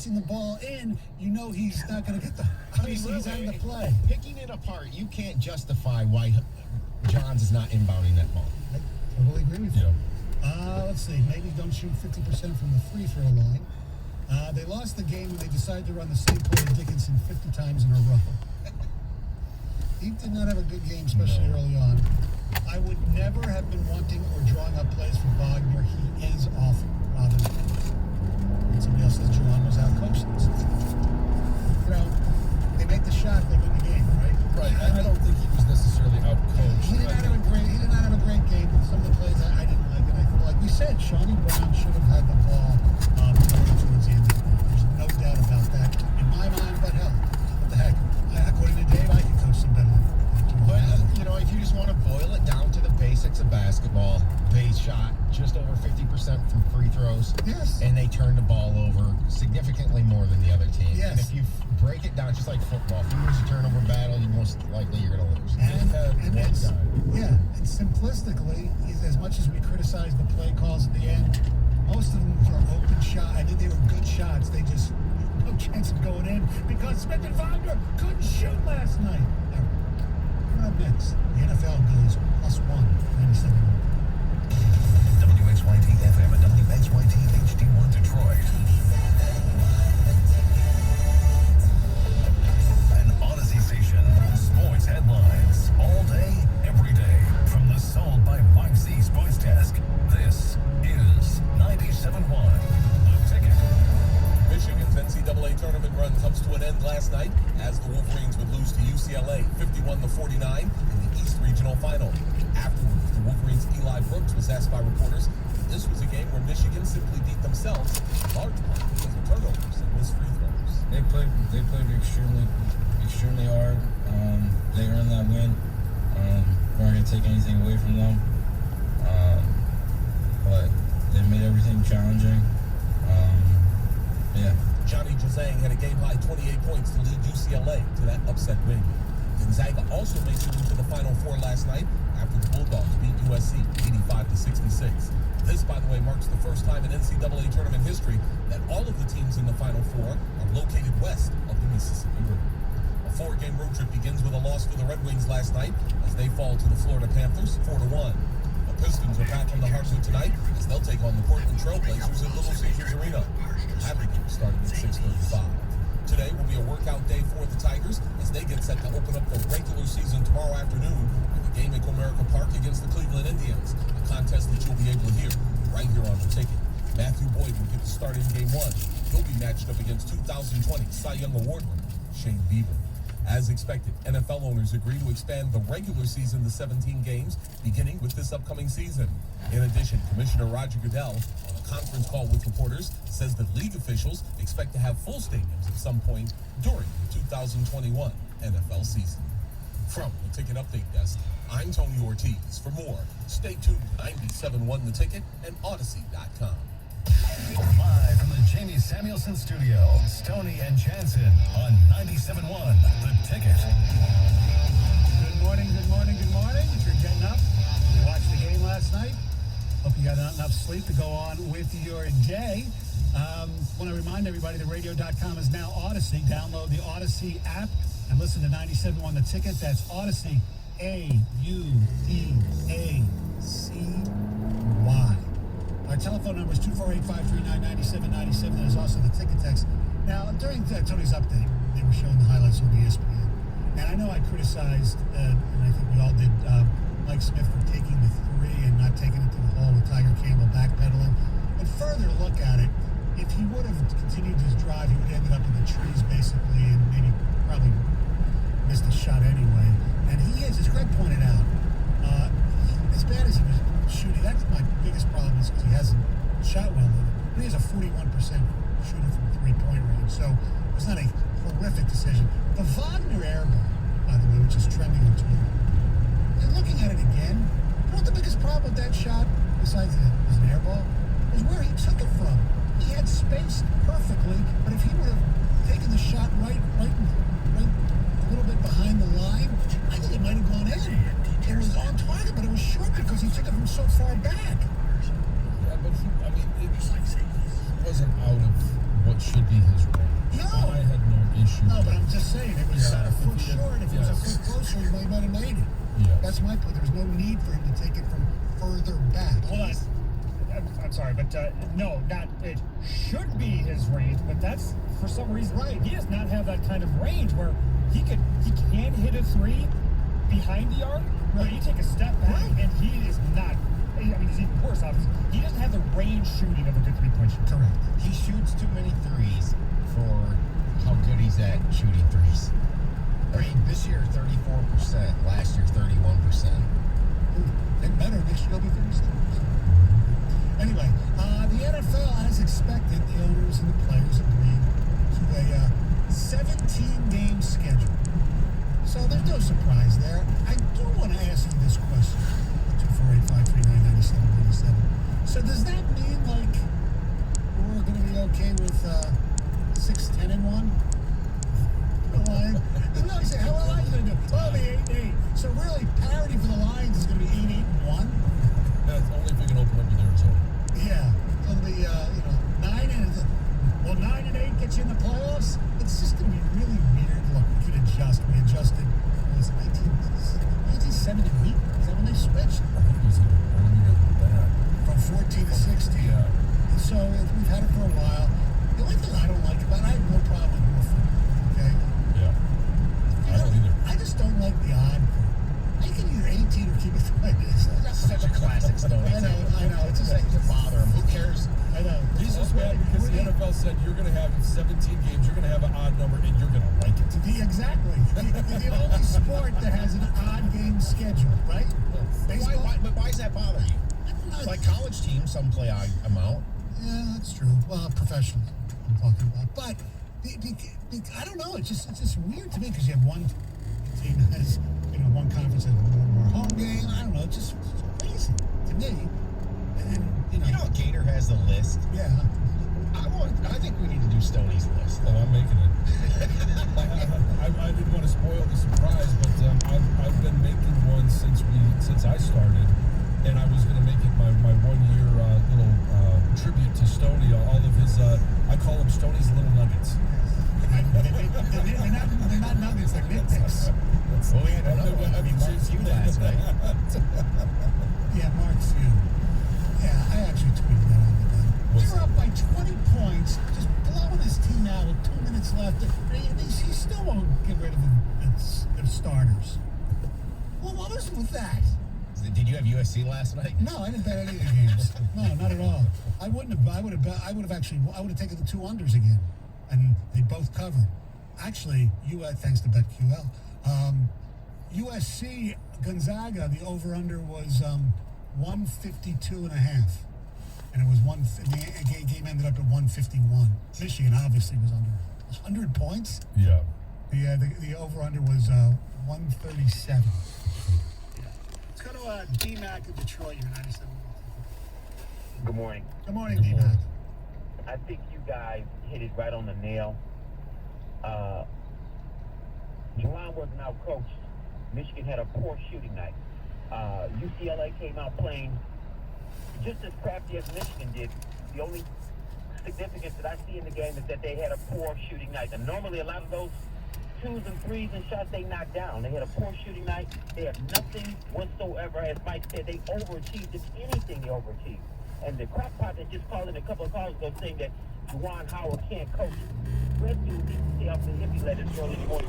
chasing the ball in, you know he's not going to get the. Obviously, he's having to play. Picking it apart, you can't justify why Johns is not inbounding that ball. I totally agree with you. Let's see. Maybe don't shoot 50% from the free throw line. They lost the game when they decided to run the same play to Dickinson 50 times in a row. He did not have a good game, especially early on. I would never have been wanting or drawing up plays for Wagner. He is awful. Rather than somebody else says Juwan was out-coached. You know, they make the shot, they win the game, right? Right. I don't think he was necessarily out-coached. He did not have a great game. Some of the plays I didn't like, and I feel like we said, Shawnee Brown should have had the ball towards the end of the game. There's no doubt about that in my mind. But hell, what the heck? According to Dave, I can coach some better. But, if you just want to boil it down to the basics of basketball, they shot just over 50% from free throws. Yes. And they turned the ball over significantly more than the other team. Yes. And if you break it down, just like football, if you lose a turnover battle, you most likely you're going to lose. And simplistically, as much as we criticize the play calls at the end, most of them are open shots. I think they were good shots. They just no chance of going in because Smith and Wagner couldn't shoot last night. Coming up next, the NFL goes +1, 97. WXYT FM and WXYT HD1 Detroit. An Odyssey station. Sports headlines all day, every day. From the Sold by Mike Z Sports Desk. This is 97.1 The Ticket. Michigan's NCAA tournament run comes to an end last night as the Wolverines would lose to UCLA 51-49 in the East Regional Final. Afterwards, the Wolverines' Eli Brooks was asked by reporters if this was a game where Michigan simply beat themselves, in large part because of turnovers and missed free throws. They played extremely hard. They earned that win. We're not going to take anything away from them. But they made everything challenging. Johnny Juzang had a game-high 28 points to lead UCLA to that upset win. Gonzaga also makes it into the Final Four last night after the Bulldogs beat USC 85-66. This, by the way, marks the first time in NCAA tournament history that all of the teams in the Final Four are located west of the Mississippi River. A 4-game road trip begins with a loss for the Red Wings last night as they fall to the Florida Panthers 4-1. The Pistons are back on the hardwood tonight as they'll take on the Portland Trailblazers at Little Caesars Arena. That game starting at 6:35. Today will be a workout day for the Tigers as they get set to open up the regular season tomorrow afternoon with a game at Comerica Park against the Cleveland Indians, a contest that you'll be able to hear right here on The Ticket. Matthew Boyd will get the start in Game 1. He'll be matched up against 2020 Cy Young Award winner Shane Bieber. As expected, NFL owners agree to expand the regular season to 17 games, beginning with this upcoming season. In addition, Commissioner Roger Goodell, on a conference call with reporters, says that league officials expect to have full stadiums at some point during the 2021 NFL season. From the Ticket Update Desk, I'm Tony Ortiz. For more, stay tuned to 97.1 The Ticket and Odyssey.com. Live from the Jamie Samuelson Studio, Stoney and Jansen on 97.1 The Ticket. Good morning. If you're getting up, you watched the game last night. Hope you got enough sleep to go on with your day. Want to remind everybody that radio.com is now Odyssey. Download the Odyssey app and listen to 97.1 The Ticket. That's Odyssey, AUDACY. Our telephone number is 248-539-9797. There's also the ticket text. Now, during Tony's update, they were showing the highlights on ESPN. And I know I criticized, and I think we all did, Mike Smith for taking the three and not taking it to the hole with Tiger Campbell backpedaling. But further look at it, if he would have continued his drive, he would have ended up in the trees, basically, and maybe probably missed a shot anyway. And he is, as Greg pointed out, as bad as he was shooting, that's my biggest problem is because he hasn't shot well with it. But he has a 41% shooting from three-point range, so it was not a horrific decision. The Wagner air ball, by the way, which is trending on Twitter, and looking at it again, you know what the biggest problem with that shot, besides it was an air ball, was where he took it from. He had space perfectly, but if he would have taken the shot right a little bit behind the line, I think it might have gone in. It was on target, but it was short because he took it from so far back. Yeah, but it wasn't out of what should be his range. shoot. No, but I'm just saying, it was Yeah, a foot if he had- short. If it was a yes. foot closer, he might have made it. Yes. That's my point. There's no need for him to take it from further back. Hold on. I'm sorry, but no, not it should be his range, but that's for some reason Right. he does not have that kind of range where he can hit a three behind the arc, but you take a step back Right. and he is not. I mean, he's even worse. Obviously, he doesn't have the range shooting of a good three-point shooter. Correct. He shoots too many threes for how good he's at shooting threes. I mean, this year 34%, last year 31%. And better next year, he'll be 37. Anyway, the NFL, as expected, the owners and the players agreed to a 17-game schedule. So there's no surprise there. I do want to ask you this question. 248-539-9797. So does that mean, like, we're going to be okay with 6-10-1? No, you say, how are Lions going to do? Well, the 8-8. So really, parity for the Lions is going to be 8-8-1. That's only if we can open up with Arizona. Yeah, it'll be 9-8 gets you in the playoffs. It's just going to be really weird. Look, we can adjust. We adjusted. What was it 1978? Is that when they switched I think it was even earlier than that. from 14 to 16? Yeah. And so we've had it for a while. The only thing I don't like about it, I have no problem with more football. Okay. Yeah. I don't either. I just don't like the odd. I can either 18 or keep it the way it is. That's such a classic story. I know. It's just It doesn't bother him. Who cares? I know. He's just mad because the NFL said you're going to have 17 games, you're going to have an odd number, and you're going to like it. Exactly. The only sport that has an odd game schedule, right? Baseball. But why does that bother you? I don't know. Like college teams, some play odd amount. Yeah, that's true. Well, professional, I'm talking about. But I don't know. It's just weird to me because you have one team that has, one conference has more home game. I don't know. It's just crazy to me. And You know, Gator has the list. yeah. I think we need to do Stoney's list. Oh, I'm making it. I didn't want to spoil the surprise, but I've been making one since I started, and I was going to make it my 1 year little tribute to Stoney. All of his, I call them Stoney's little nuggets. They're not nuggets. They're nitpicks. Well, we had another one. I mean, Mark Few last night. Yeah, Mark Few. Yeah, I actually tweeted that on the gun. What's They're up by 20 points, just blowing his team out with 2 minutes left. He still won't get rid of their starters. Well, what was with that? Did you have USC last night? No, I didn't bet any of the games. No, not at all. I wouldn't have. I would have taken the two unders again, and they both covered. Actually, thanks to BetQL, USC Gonzaga, the over/under was 152.5, and it was the game ended up at 151. Michigan obviously was under 100 points. Yeah. The over/under was 137. Let's go to D-Mac in Detroit. You're 97. Good morning. Good morning, Good D-Mac. morning. I think you guys hit it right on the nail. Juwan wasn't out coached. Michigan had a poor shooting night. UCLA came out playing just as crappy as Michigan did. The only significance that I see in the game is that they had a poor shooting night. And normally a lot of those 2s and 3s and shots they knocked down. They had a poor shooting night. They had nothing whatsoever. As Mike said, they overachieved. If anything, they overachieved. And the crackpot that just called in a couple of calls ago saying that Juwan Howard can't coach. Red dude needs to stay off the hippie lettuce for a little more.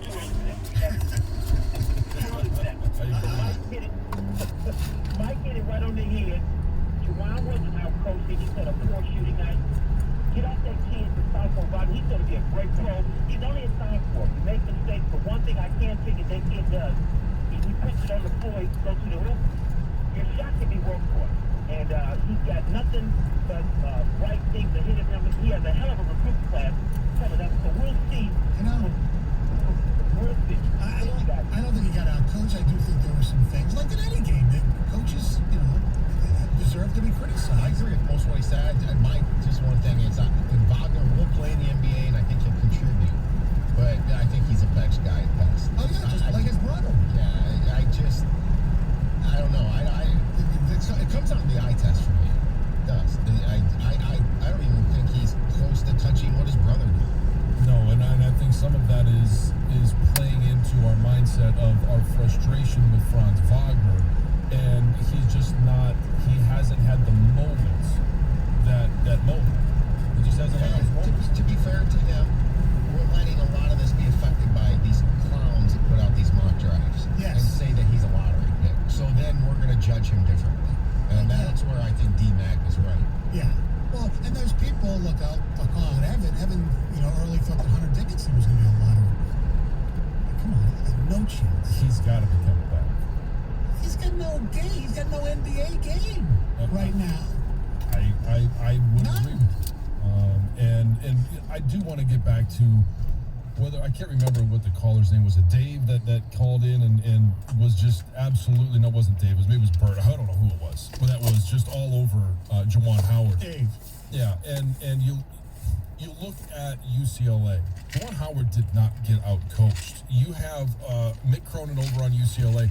Mike hit it right on the head. Juwan wasn't out coached. He just had a poor shooting night. Get off that kid to Southport Bobby. He's going to be a great pro. He's only a sophomore. He makes mistakes, but one thing I can't think is that kid does. He puts it on the floor. He goes to the hoop. Your shot can be worked for. And he's got nothing but bright things ahead of him. He has a hell of a recruit class coming up. So we'll see. We'll see. I don't think he got out coached. I do think there were some things, like in any game, that coaches, deserve to be criticized. I agree with most of what he said. Just one thing is Wagner will play in the NBA, and I think he'll contribute. But I think he's a bench guy at best. Oh yeah, just like his brother. Yeah, I don't know. It comes out in the eye test for me. It does. I don't even think he's close to touching what his brother did. is playing into our mindset of our frustration with Franz Wagner, and he's just not. He hasn't had the moments that moment. He just hasn't had those moments. To be fair to him, we're letting a lot of this be affected by these clowns that put out these mock drives Yes. and say that he's a lottery pick. So then we're going to judge him differently, and that's where I think D-Mac is right. Yeah. Well, and those people, look, I'll call out Evan. Evan, early thought that Hunter Dickinson was going to be a lottery. Come on, he's got no chance. He's got to be coming back. He's got no game. He's got no NBA game right now. I would None. agree with you. And I do want to get back to whether I can't remember what the caller's name was. It Dave that called in and was just absolutely no, it wasn't Dave. Maybe it was Bert. I don't know who it was, but that was just all over Juwan Howard. Dave. Yeah, and you look at UCLA. Juwan Howard did not get out coached. You have Mick Cronin over on UCLA.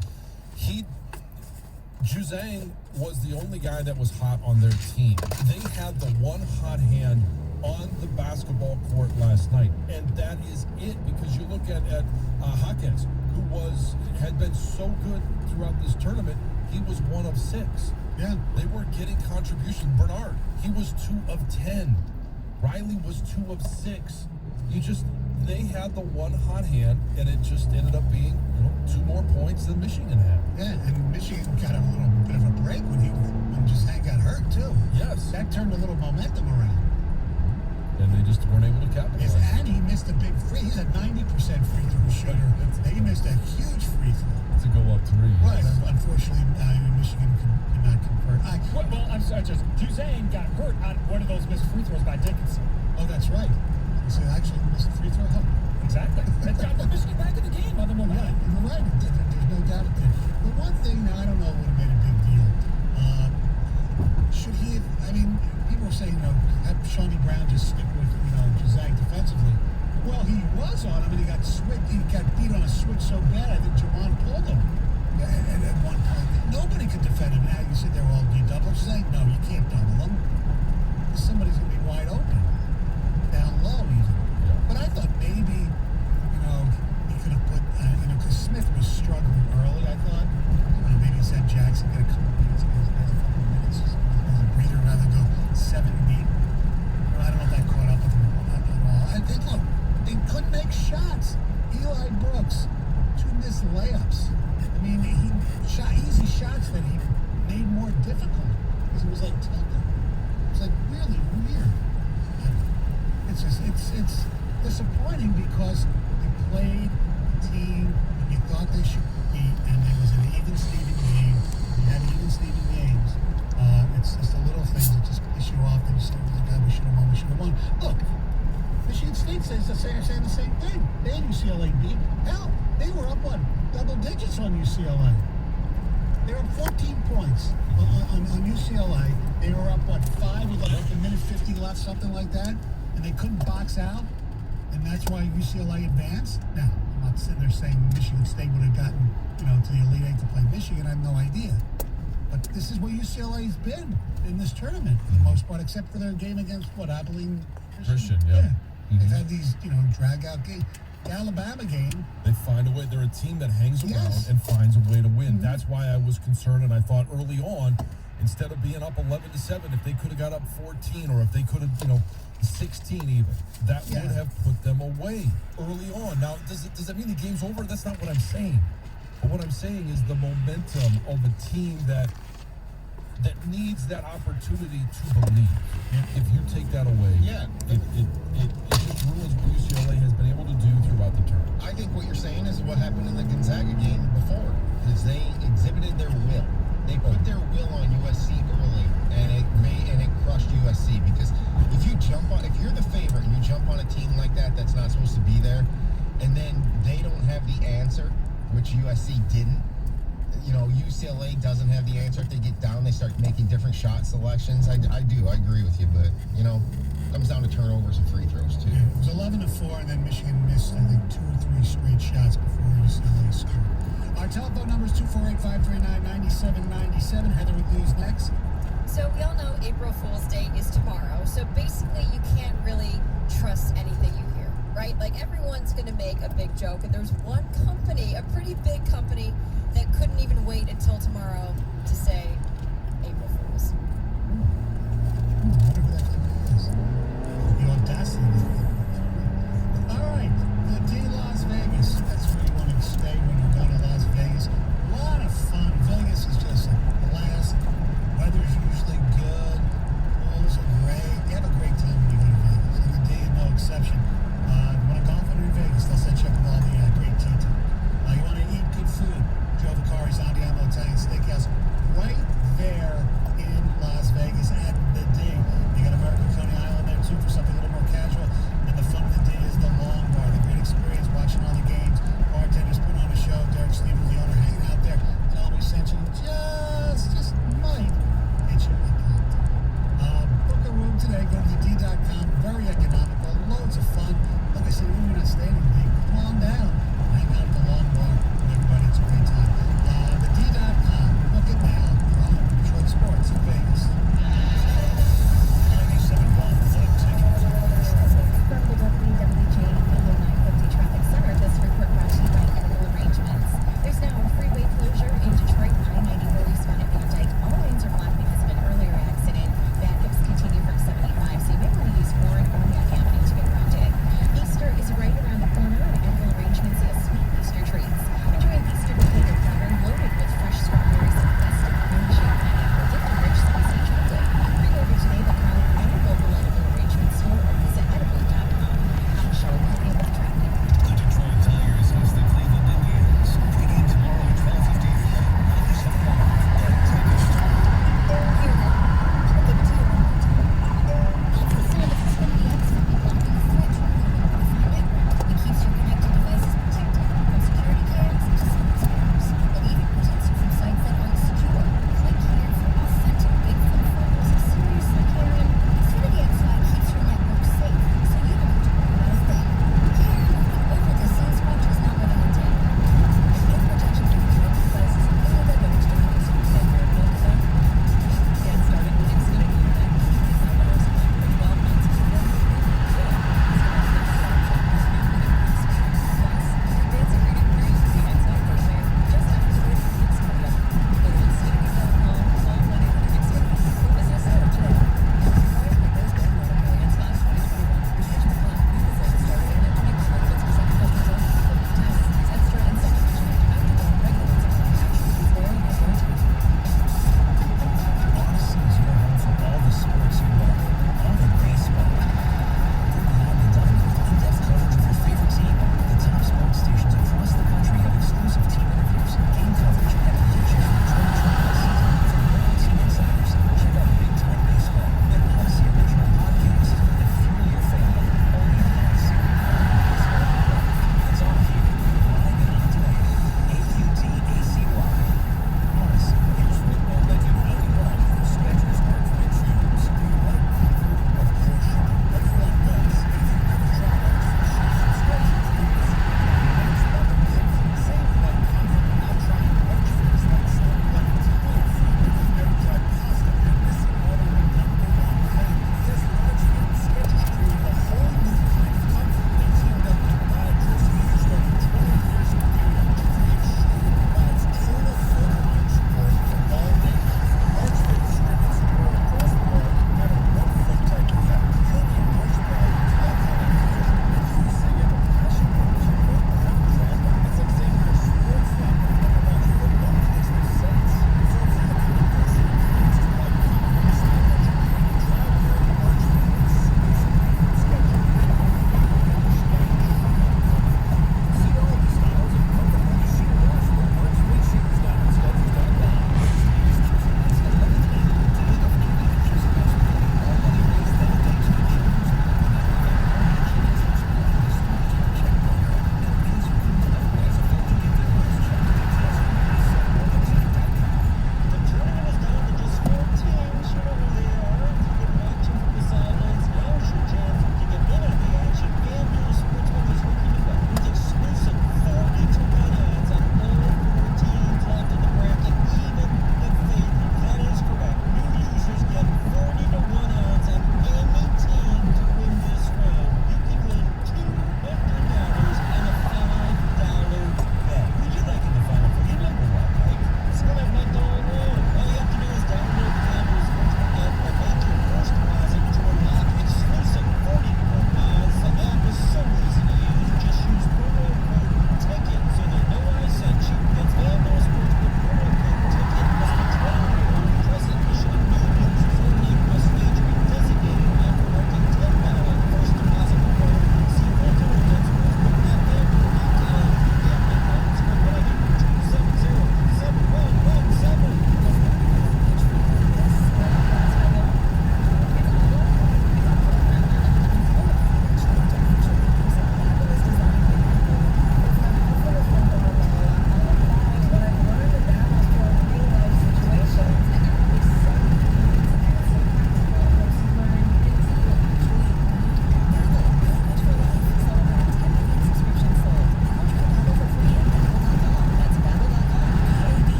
Juzang was the only guy that was hot on their team. They had the one hot hand on the basketball court last night, and that is it. Because you look at Jaquez, who had been so good throughout this tournament. He was 1 of 6. Yeah. They were getting contribution. Bernard, he was 2 of 10. Riley was 2 of 6. They had the one hot hand, and it just ended up being 2 more points than Michigan had. Yeah, and Michigan got a little bit of a break when Juzang got hurt too. Yes. That turned a little momentum around. And they just weren't able to capitalize. And he missed a big free. He's a 90% free throw shooter. He missed a huge free throw. To go up 3. Right. Yes. Unfortunately, Michigan could not convert. Well, I'm sorry, Juzang got hurt on one of those missed free throws by Dickinson. Oh, that's right. So actually missed the free throw. Exactly. That got Michigan back in the game on the momentum. You're right. It did. There's no doubt it did. But one thing, now I don't know, would have made a big deal. Should he have, people were saying, have Shawnee Brown just stick with, Juzang defensively. Well, he was on him, and he got beat on a switch so bad, I think Juwan pulled him. And at one point, nobody could defend him. Now you sit there, well, do you double Juzang? No, you can't double him. Because somebody's going to be wide open. Down low, even. But I thought maybe, he could have put, because Smith was struggling early, I thought. Maybe he said Jackson get a couple minutes, just a breather rather than go 7 deep. I don't know if that caught up with him at all. I think, look, they couldn't make shots. Eli Brooks, 2 missed layups. He shot easy shots that he made more difficult because it was like tilted. It was like really weird. It's disappointing because they played a team that you thought they should beat, and it was an even Steven game. You had even Steven games. It's just the little things that just piss you off. That you say, "Oh God, we should have won. Look, Michigan State saying the same thing. They had UCLA beat. Hell, they were up on double digits on UCLA. They were up 14 points on UCLA. They were up 5 with like a minute 50 left, something like that. And they couldn't box out, and that's why UCLA advanced. Now, I'm not sitting there saying Michigan State would have gotten, to the Elite Eight to play Michigan. I have no idea. But this is where UCLA's been in this tournament for the most part, except for their game against Abilene Christian, yeah. Mm-hmm. They've had these, drag-out games. The Alabama game. They find a way. They're a team that hangs around Yes. and finds a way to win. Mm-hmm. That's why I was concerned, and I thought early on, instead of being up 11-7, if they could have got up 14, or if they could have, 16 even, that would have put them away early on. Now, does that mean the game's over? That's not what I'm saying. But what I'm saying is the momentum of a team that needs that opportunity to believe. If you take that away, it just ruins what UCLA has been able to do throughout the tournament. I think what you're saying is what happened in the Gonzaga game before, is they exhibited their will. They put their will on USC early, and it crushed USC. Because if you're the favorite and you jump on a team like that's not supposed to be there, and then they don't have the answer, which USC didn't. UCLA doesn't have the answer. If they get down, they start making different shot selections. I agree with you, but it comes down to turnovers and free throws too. Yeah, it was 11-4, and then Michigan missed, I think, 2 or 3 straight shots before UCLA scored. Our telephone number is 248-539-9797. Heather with news next. So we all know April Fool's Day is tomorrow. So basically, you can't really trust anything you hear. right? Like, everyone's going to make a big joke, and there's one company, a pretty big company, that couldn't even wait until tomorrow to say April Fools. Whatever that company is. The audacity. All right, the D Las Vegas. That's where you want to stay when you're going to Las Vegas. A lot of fun. Vegas is just a blast. Weather's usually good. Pools are great. You have a great time when you go to Vegas. And the D is no exception. You want to golf when you're in Vegas, they'll set you up with all the great tea time. You want to eat good food. Joe Vicari's Andiamo Italian Steakhouse right there in Las Vegas at the D. You got American Coney Island there too for something a little more casual. And the fun of the D is the long bar, the great experience watching all the games. Bartenders put on a show. Derek Stevens, the owner, hanging out there. And all essentially just might get you a cocktail. Book a room today. Go to the D.com. Very economical. Loads of fun. Like I said, even if you're not staying in the D, come on down. Hang out at the long bar with everybody. It's a great time. The D.com. Book it now. Detroit Sports in Vegas. 97.1 The Ticket. Traffic. From the WWJ Local 950 Traffic Center, this report brought to you by Edible Arrangements. There's now a freeway closure in Detroit. I-90 early spot at Van Dyke. All lanes are blocked because of an earlier accident. Backups continue from 75, so you may want to use Warren or Mack Avenue to get around it. Easter is right around the corner, and Edible Arrangements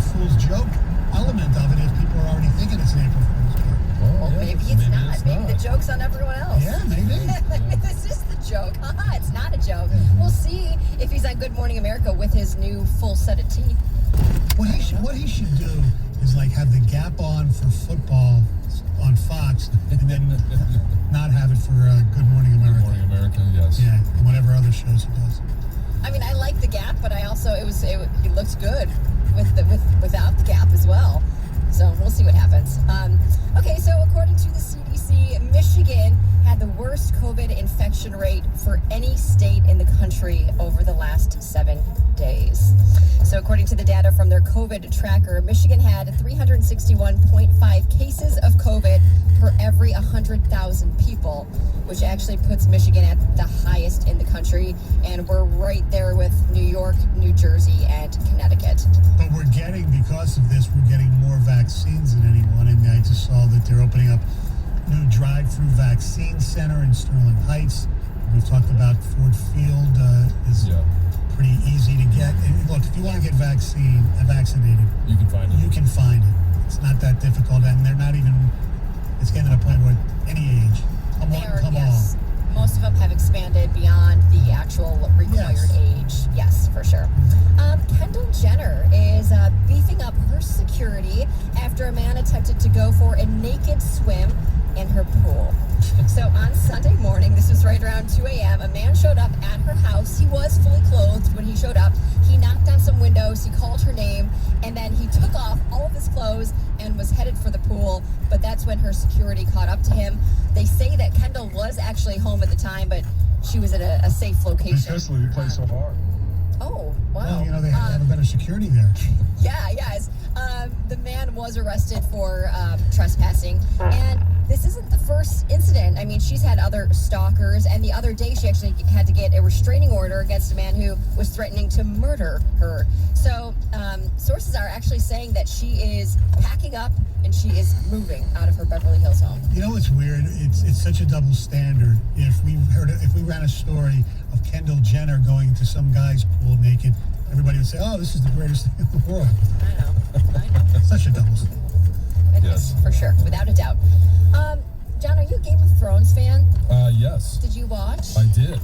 Fool's joke element of it if people are already thinking it's an April Fool's joke. Well, maybe it's not. Maybe the joke's on everyone else. Yeah, maybe. This is the joke. Haha, it's not a joke. We'll see if he's on Good Morning America with his new full set of teeth. What he should do is like have the gap on for football on Fox, and then not have it for Good Morning America. Good Morning America, yes. Yeah, and whatever other shows he does. I mean, I like the gap, but I also he looks good without the gap as well. So we'll see what happens. Okay, so according to the CDC, Michigan had the worst COVID infection rate for any state in the country over the last 7 days. So according to the data from their COVID tracker, Michigan had 361.5 cases of COVID per every 100,000 people, which actually puts Michigan at the highest in the country. And we're right there with New York, New Jersey, and Connecticut. But because of this, we're getting more vaccines than anyone. And I just saw that they're opening up new drive-through vaccine center in Sterling Heights. We've talked about Ford Field is pretty easy to get. And look, if you want to get vaccinated, you can find it. You can find it. It's not that difficult, and they're not even. It's getting to the point where any age. Come on. Most of them have expanded beyond the actual required age. Yes, for sure. Kendall Jenner is beefing up her security after a man attempted to go for a naked swim in her pool. So on Sunday morning, this was right around 2 a.m., a man showed up at her house. He was fully clothed when he showed up. He knocked on some windows, he called her name, and then he took off all of his clothes and was headed for the pool. But that's when her security caught up to him. They say that Kendall was actually home at the time, but she was at a safe location. Especially you play so hard. Oh, wow. Well, they have a better security there. Yes. The man was arrested for trespassing, and this isn't the first incident. I mean, she's had other stalkers, and the other day she actually had to get a restraining order against a man who was threatening to murder her. So sources are actually saying that she is packing up and she is moving out of her Beverly Hills home. You know what's weird? It's such a double standard. If we ran a story of Kendall Jenner going to some guy's pool naked, everybody would say, "Oh, this is the greatest thing in the world." I know. Such a double standard. It is, for sure, without a doubt. John, are you a Game of Thrones fan? Yes. Did you watch? I did.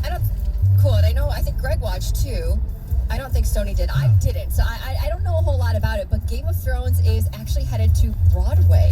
Cool. I think Greg watched too. I don't think Stoney did. I didn't. So I don't know a whole lot about it, but Game of Thrones is actually headed to Broadway.